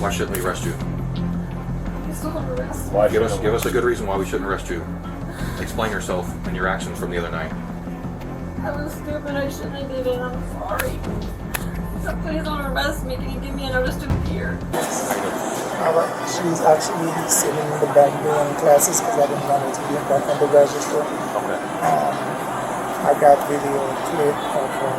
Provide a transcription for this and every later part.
Why shouldn't we arrest you? He's still under arrest. Why? Give us a good reason why we shouldn't arrest you. Explain yourself and your actions from the other night. I was stupid. I shouldn't have did it. I'm sorry. So please don't arrest me. Can you give me a notice to appear? She's actually sitting in the back doing classes because I didn't want her to be in back on the register. Okay. I got video clip of her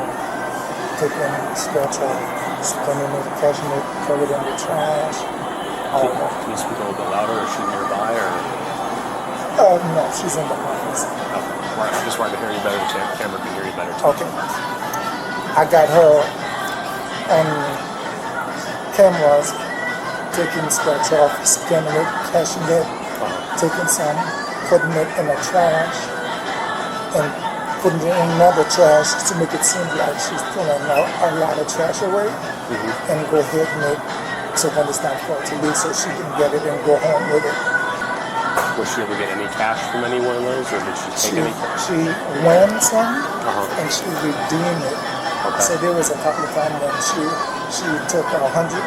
taking a scratch off, spinning it, catching it, throw it in the trash. Can you speak a little bit louder? Is she nearby or? No, she's in the office. Okay. Right. I just wanted to hear you better. The camera can hear you better too. Okay. I got her on cameras taking scratch off, scanning it, cashing it, taking some, putting it in the trash, and putting it in another trash to make it seem like she's throwing out a lot of trash away, and go ahead and make so when it's not for her to leave, so she can get it and go home with it. Was she ever get any cash from any one of those, or did she take any cash? She won some, and she redeemed it. Okay. So there was a couple of times when she took a $150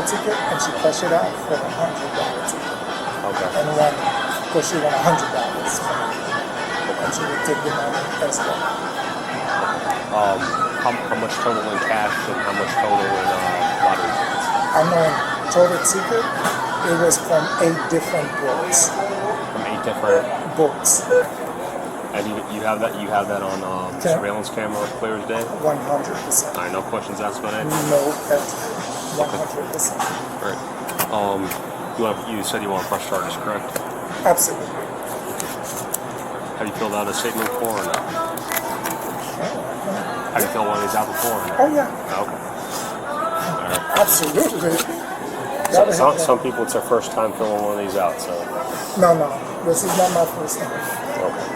ticket and she cashed it out for a $100 ticket. Okay. And then, of course, she won $100 and she would take the money as well. How much total in cash and how much total in lottery tickets? I know in total ticket, it was from 8 different books. From 8 different books. And you have that on surveillance camera clear as day? 100%. All right, no questions asked about it? No, that's 100%. Right. You said you want to press charges, correct? Absolutely. Have you filled out a statement before or not? Have you filled one of these out before or not? Oh, yeah. Okay. All right. Absolutely. Some people, it's their first time filling one of these out, so. No. This is not my first time. Okay.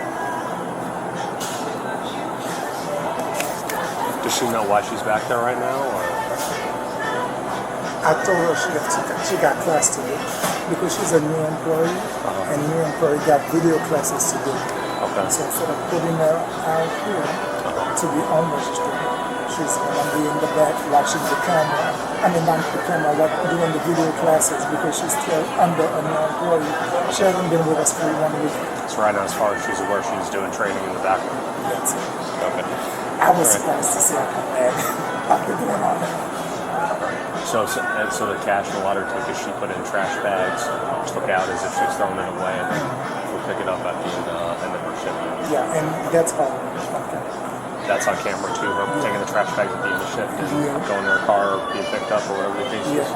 Does she know why she's back there right now, or? I told her she got class to do because she's a new employee, and new employee got video classes to do. Okay. So instead of putting her out here to be on the street, she's gonna be in the back watching the camera. I mean, not the camera, like doing the video classes because she's still under a new employee. She hasn't been with us for 1 week. So right now, as far as she's aware, she's doing training in the background. That's it. Okay. I was surprised to see her come back after doing all that. So the cash and the lottery tickets she put in trash bags, took out as if she was throwing it away, and then we'll pick it up at the end of her shift. Yeah, and that's all. Okay. That's on camera too, her taking the trash bags at the end of the shift and going to her car or being picked up or whatever the case is.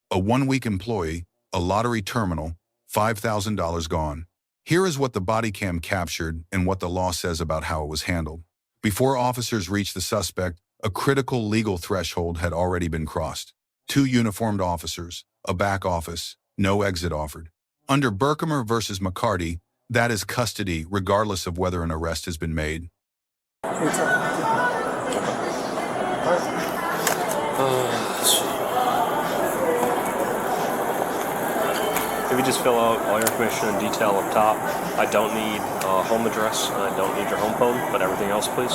A 1-week employee, a lottery terminal, $5,000 gone. Here is what the body cam captured and what the law says about how it was handled. Before officers reached the suspect, a critical legal threshold had already been crossed. 2 uniformed officers, a back office, no exit offered. Under Berkemer versus McCarty, that is custody regardless of whether an arrest has been made. If you just fill out all your information in detail up top. I don't need home address, and I don't need your home phone, but everything else, please.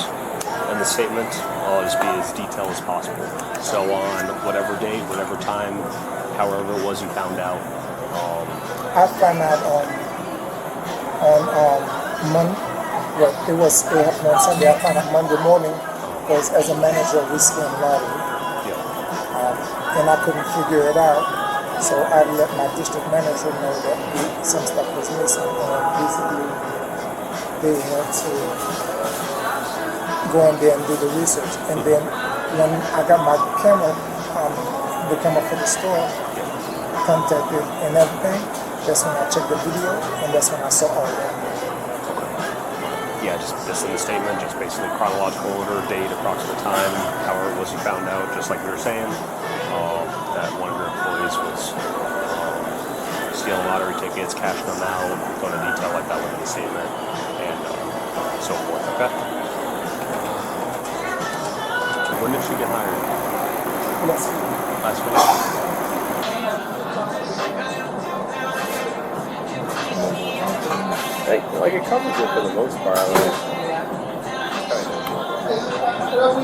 And the statement, I'll just be as detailed as possible. So on whatever date, whatever time, however it was you found out. I found out on Monday. Well, it happened on Sunday. I found out Monday morning because as a manager we spend lottery. And I couldn't figure it out. So I let my district manager know that some stuff was missing, and basically they went to go in there and do the research. And then when I got my camera, the camera for the store, contacted and everything, that's when I checked the video, and that's when I saw all that. Yeah, just in the statement, just basically chronological order, date, approximate time, however it was you found out, just like you were saying, that one of your employees was stealing lottery tickets, cashing them out, going into detail like that within the statement, and so forth, okay? So when did she get hired? Last week. Like it covers it for the most part.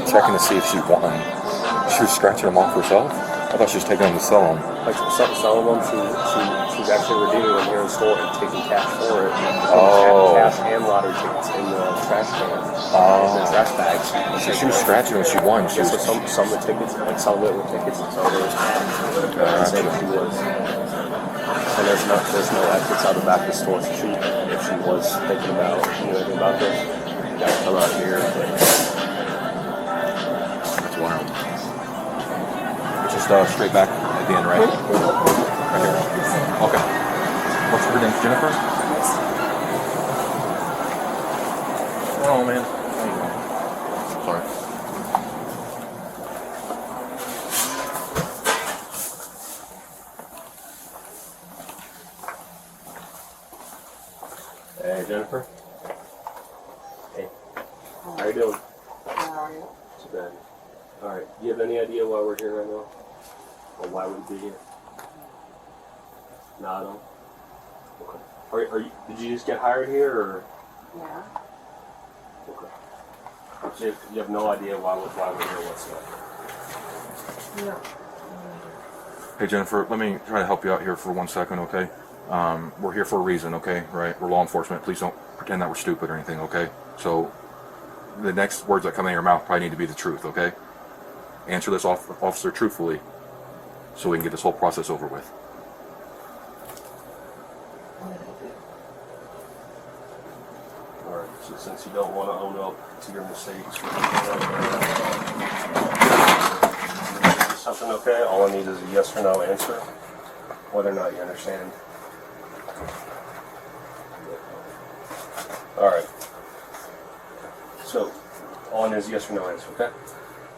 Checking to see if she won. She was scratching them off herself. I thought she was taking them to sell them. Like selling them, she's actually redeeming them here in the store and taking cash for it. Oh. Cash and lottery tickets in the trash can. In the trash bags. She was scratching when she won. She Yeah, was, so some of the tickets, like some of it were tickets and some of it was cash. Same as she was. And there's no exits out the back of the store. So if she was thinking about anything about this, you gotta come out here. that's wild. It's just straight back at the end, right? Right here. Okay. What's her name? Jennifer? Oh, man. There you go. Sorry. Hey, Jennifer. Hey. How you doing? How are you? Too bad. Alright, do you have any idea why we're here right now? Or why we'd be here? No, I don't. Okay. Are you, did you just get hired here, or? Yeah. Okay. So you have no idea why we're here whatsoever? No. Hey, Jennifer, let me try to help you out here for 1 second, okay? We're here for a reason, okay? Right? We're law enforcement. Please don't pretend that we're stupid or anything, okay? So the next words that come out of your mouth probably need to be the truth, okay? Answer this officer truthfully so we can get this whole process over with. Alright, so since you don't want to own up to your mistakes, something okay? All I need is a yes or no answer, whether or not you understand. Alright. So, all I need is a yes or no answer, okay?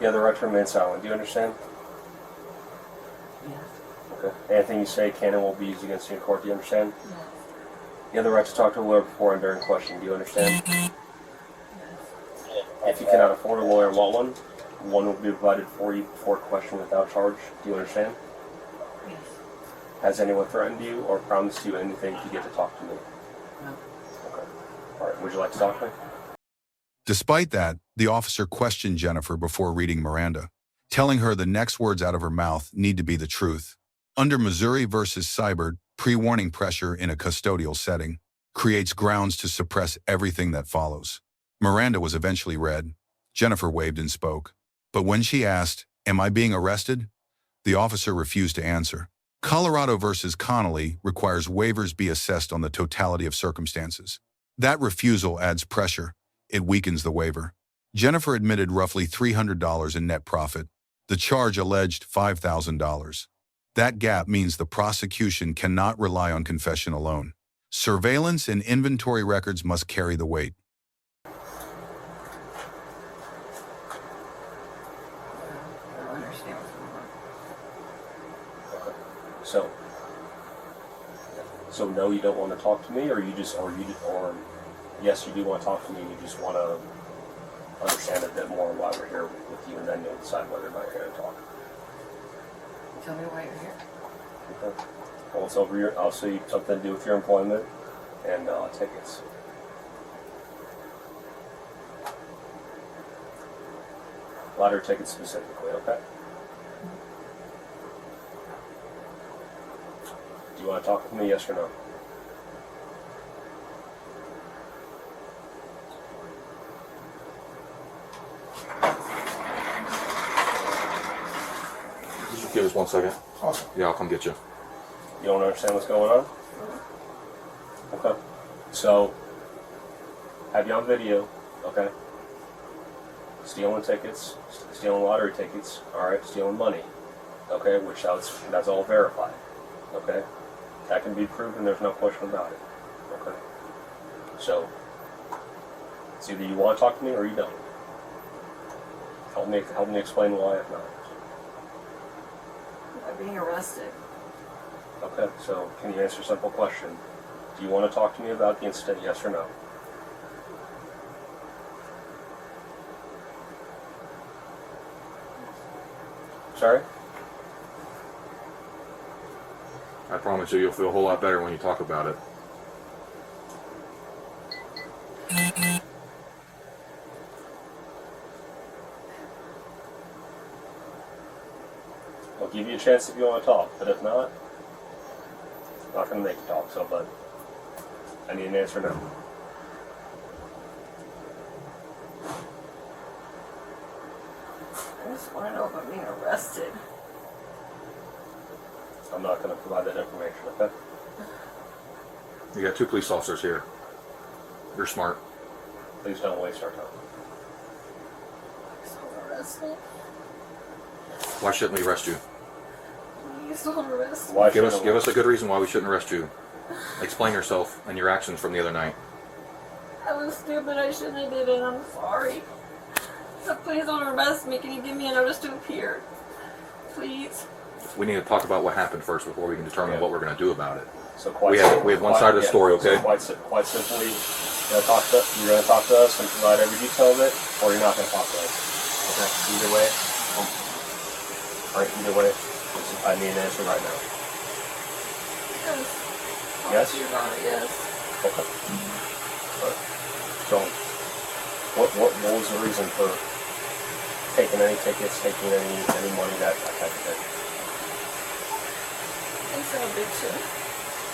You have the right to remain silent. Do you understand? Yeah. Okay. Anything you say can and will be used against you in court. Do you understand? Yes. You have the right to talk to a lawyer before and during question. Do you understand? Yes. If you cannot afford a lawyer and want one will be provided for you before question without charge. Do you understand? Yes. Has anyone threatened you or promised you anything to get to talk to me? No. Okay. Alright, would you like to talk to me? Despite that, the officer questioned Jennifer before reading Miranda, telling her the next words out of her mouth need to be the truth. Under Missouri versus Seibert, pre-warning pressure in a custodial setting creates grounds to suppress everything that follows. Miranda was eventually read. Jennifer waved and spoke. But when she asked, "Am I being arrested?" the officer refused to answer. Colorado versus Connolly requires waivers be assessed on the totality of circumstances. That refusal adds pressure. It weakens the waiver. Jennifer admitted roughly $300 in net profit. The charge alleged $5,000. That gap means the prosecution cannot rely on confession alone. Surveillance and inventory records must carry the weight. I don't understand what's going on. Okay. So no, you don't want to talk to me, or yes, you do want to talk to me, and you just want to understand a bit more why we're here with you, and then you'll decide whether or not you're going to talk. Tell me why you're here. Okay. Well, it's over your, I'll see something to do with your employment and tickets. Lottery tickets specifically, okay? Do you want to talk to me, yes or no? Just give us 1 second. Awesome. Yeah, I'll come get you. You don't understand what's going on? Okay. So, have you on video, okay? Stealing tickets, stealing lottery tickets, alright, stealing money, okay, which that's all verified, okay? That can be proven, there's no question about it, okay? So, it's either you want to talk to me or you don't. Help me explain why if not. I'm being arrested. Okay, so can you answer a simple question? Do you want to talk to me about the incident, yes or no? Sorry? I promise you, you'll feel a whole lot better when you talk about it. give you a chance if you want to talk, but if not, I'm not going to make you talk. So, but I need an answer now. I just want to know if I'm being arrested. I'm not going to provide that information. Okay? You got 2 police officers here. You're smart. Please don't waste our time. Please don't arrest me. Why shouldn't we arrest you? Please don't arrest me. Why Give shouldn't us a good reason why we shouldn't arrest you. Explain yourself and your actions from the other night. I was stupid. I shouldn't have did it. I'm sorry. So please don't arrest me. Can you give me a notice to appear? Please. We need to talk about what happened first before we can determine what we're going to do about it. So We have one side of the story, okay? So quite simply, you're going to talk to us and provide every detail of it, or you're not going to talk to us. Okay. Either way. All right. Either way, I need an answer right now. Yes. Yes? Your Honor, yes. Okay. Right. So, what was the reason for taking any tickets, taking any money, that type of thing? It's an eviction.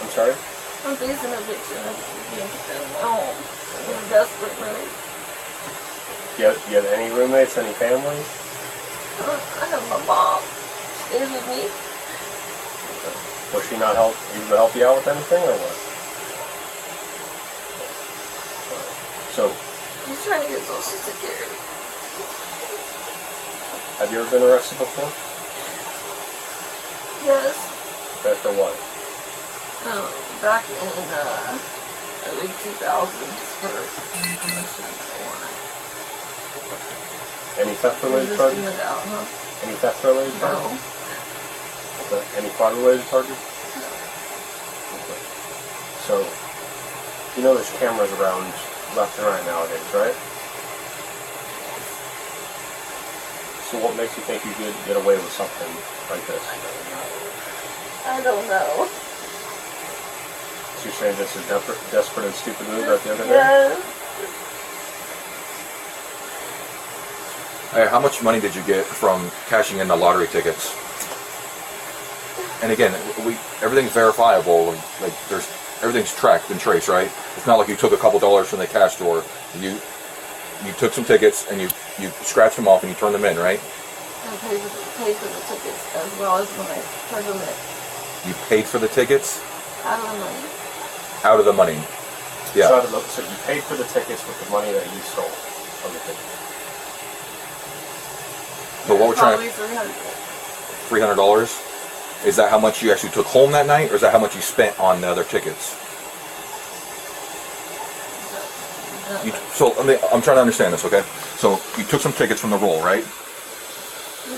I'm sorry? I'm facing eviction. I'm being kicked out of my home. I'm in a desperate mood. Do you have any roommates, any family? I have my mom. She stays with me. Was she not able to help you out with anything, or what? So, She's trying to get Social Security. have you ever been arrested before? Yes. For what? Back in early 2000s for commission of Any theft related warrant. charges? It out, huh? Any theft related No. charges? Okay. Any fraud related charges? Okay. So, you know there's cameras around left and right nowadays, right? So what makes you think you could get away with something like this? I don't know. So you're saying this is desperate and stupid move at the other day? Yes. Hey, how much money did you get from cashing in the lottery tickets? And again, everything's verifiable. Like everything's tracked and traced, right? It's not like you took a couple dollars from the cash store. You took some tickets and you scratched them off and you turned them in, right? I paid for the tickets as well as when I turned them in. You paid for the tickets Out of the money. out of the money. Yeah. So you paid for the tickets with the money that you stole from the tickets. But what we're trying Probably $300. $300. Is that how much you actually took home that night, or is that how much you spent on the other tickets? I'm trying to understand this, okay? So you took some tickets from the roll, right?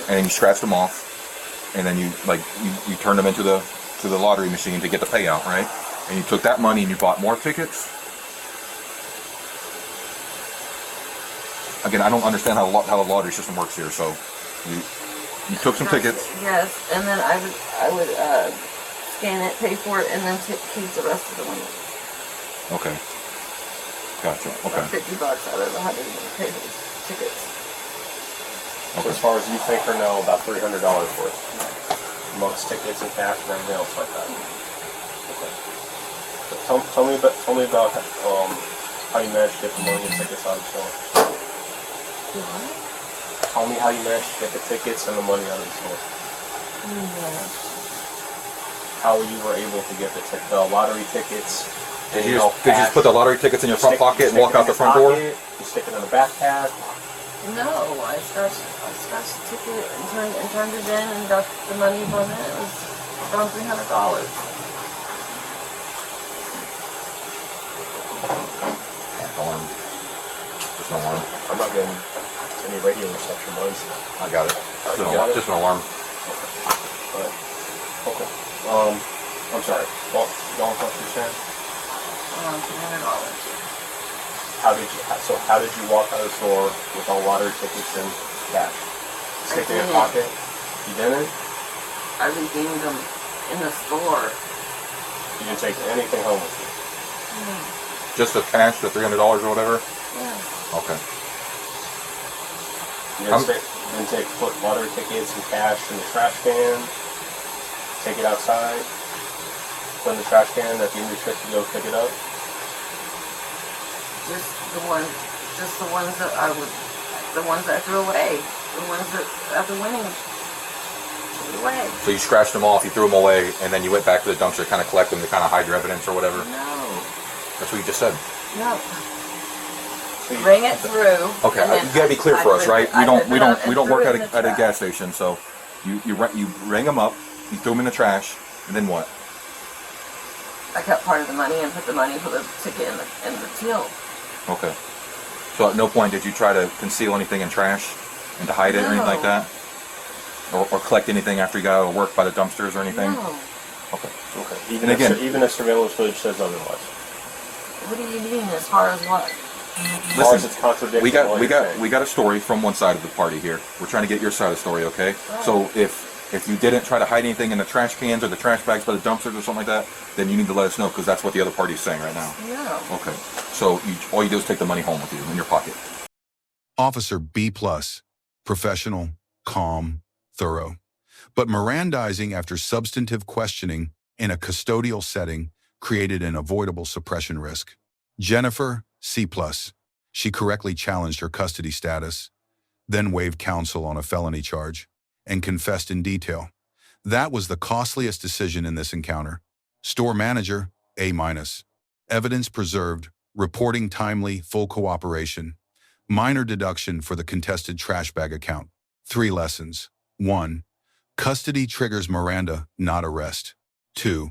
And then you scratched them off, and then you turned them into the lottery machine to get the payout, right? And you took that money and you bought more tickets. Again, I don't understand how the lottery system works here. So you took some tickets. Yes, and then I would scan it, pay for it, and then keep the rest of the money. Okay. Gotcha. Okay. Like $50 out of 100 and pay for the tickets. So as far as you think or know, about $300 worth, amongst tickets and cash and everything else like that. Okay. So tell me about how you managed to get the money and tickets out of the store. What? Tell me how you managed to get the tickets and the money out of the store. Yeah. How you were able to get the lottery tickets. Did you just put the lottery tickets in your front pocket and walk out the front door? You stick it in the backpack. No, I scratched the ticket and turned it in and got the money from it. It was around $300. Alarm. Just an alarm. I'm not getting any radio reception noise. I got it. Just an alarm. Alright. Okay. I'm sorry. Well, don't talk to Shan. Around $300. How did you walk out of the store with all lottery tickets and cash? Stick it in your pocket? You didn't? I redeemed them in the store. You didn't take anything home with you? Just the cash, the $300 or whatever. Yeah. Okay. You guys put lottery tickets and cash in the trash can, take it outside, put in the trash can at the end of your shift to go pick it up? Just the ones that I threw away. The ones that after winning threw away. So you scratched them off, you threw them away, and then you went back to the dumpster to kind of collect them to kind of hide your evidence or whatever? No. That's what you just said. No. Bring it through. Okay, you gotta be clear for us, right? We don't work at a gas station, so you rang them up, you threw them in the trash, and then what? I kept part of the money and put the money for the ticket in the till. Okay. So at no point did you try to conceal anything in trash and to hide it or anything like that? Or collect anything after you got out of work by the dumpsters or anything? No. Okay. Okay. Even if surveillance footage says otherwise. What do you mean as far as what? As far as it's contradicting we got a story from one side of the party here. We're trying to get your side of the story, okay? Right. So if you didn't try to hide anything in the trash cans or the trash bags by the dumpsters or something like that, then you need to let us know, because that's what the other party is saying right now. No. Okay. So all you do is take the money home with you in your pocket. Officer B+, professional, calm, thorough. But Mirandizing after substantive questioning in a custodial setting created an avoidable suppression risk. Jennifer, C+. She correctly challenged her custody status, then waived counsel on a felony charge, and confessed in detail. That was the costliest decision in this encounter. Store manager, A-. Evidence preserved, reporting timely, full cooperation. Minor deduction for the contested trash bag account. 3 lessons. 1. Custody triggers Miranda, not arrest. 2.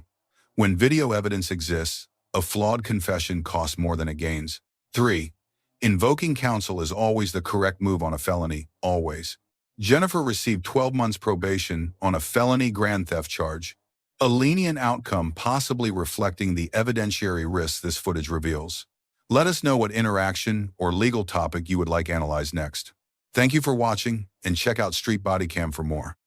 When video evidence exists, a flawed confession costs more than it gains. 3. Invoking counsel is always the correct move on a felony, always. Jennifer received 12 months probation on a felony grand theft charge, a lenient outcome possibly reflecting the evidentiary risks this footage reveals. Let us know what interaction or legal topic you would like analyzed next. Thank you for watching, and check out Street Bodycam for more.